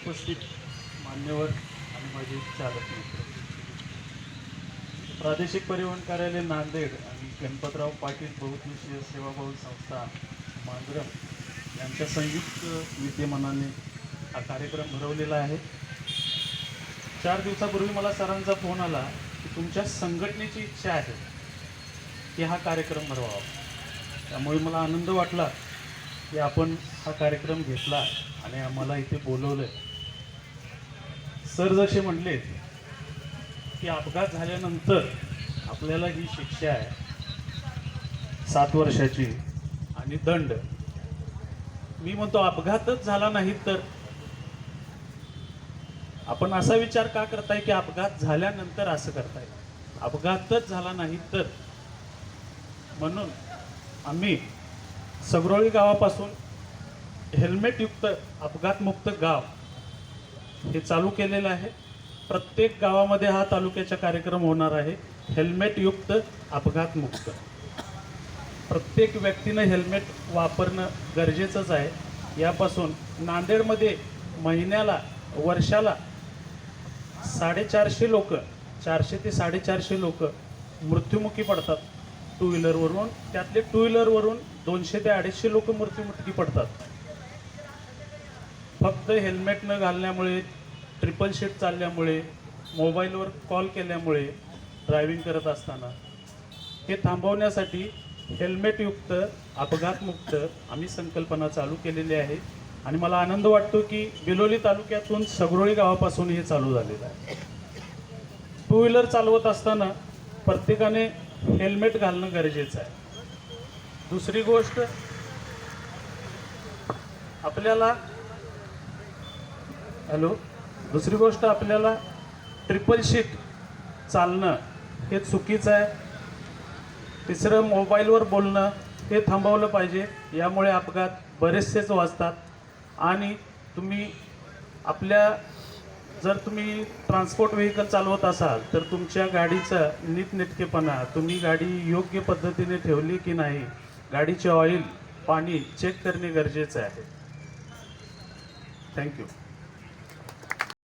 उपस्थित मान्यवर आणि माझे चालक मित्र, प्रादेशिक परिवहन कार्यालय नांदेड आणि गणपतराव पाटील बहुउद्देशीय सेवाभावी संस्था मांजरम यांच्या संयुक्त विद्यमानाने हा कार्यक्रम भरवलेला आहे. 4 दिवसापूर्वी मला सरांचा फोन आला की तुमच्या संघटनेची इच्छा आहे की हा कार्यक्रम भरवावा. त्यामुळे मला आनंद वाटला की आपण हा कार्यक्रम घेतला आणि आम्हाला इथे बोलवलं. सर जसे म्हणले की अपघात झाल्यानंतर आपल्याला ही शिक्षा आहे 7 वर्षाची आणि दंड. मी म्हणतो अपघातच झाला नाही तर आपण असा विचार का करताय की अपघात झाल्यानंतर असं करताय. अपघातच झाला नाही तर म्हणून आम्ही सगरोळी गावापासून हेल्मेटयुक्त अपघातमुक्त गाव हे चालू केलेलं आहे. प्रत्येक गावामध्ये हा तालुक्याचा कार्यक्रम होणार आहे. हेल्मेटयुक्त अपघातमुक्त. प्रत्येक व्यक्तीनं हेल्मेट वापरणं गरजेचंच आहे. यापासून नांदेडमध्ये महिन्याला वर्षाला 450 लोक 400 ते 450 लोक मृत्युमुखी पडतात टू व्हीलरवरून. त्यातले टू व्हीलरवरून 200 ते 250 लोक मृत्युमुखी पडतात फक्त हेल्मेट न घालण्यामुळे, ट्रिपल शीट चालल्यामुळे, मोबाईलवर कॉल केल्यामुळे ड्रायव्हिंग करत असताना. हे थांबवण्यासाठी हेल्मेटयुक्त अपघातमुक्त आम्ही संकल्पना चालू केलेली आहे आणि मला आनंद वाटतो की बिलोली तालुक्यातून सगरोळी गावापासून हे चालू झालेलं आहे. टू व्हीलर चालवत असताना प्रत्येकाने हेल्मेट घालणं गरजेचं आहे. दुसरी गोष्ट, आपल्याला ट्रिपल शीट चालणं हे चुकीचं आहे. तिसरं, मोबाईलवर बोलणं हे थांबवलं पाहिजे. यामुळे अपघात बरेचसेच वाचतात. आणि जर तुम्ही ट्रान्सपोर्ट व्हेकल चालवत असाल तर तुमच्या गाडीचा नीटनेटकेपणा, तुम्ही गाडी योग्य पद्धतीने ठेवली की नाही, गाडीचे ऑइल, पाणी चेक करणे गरजेचं आहे. थँक्यू.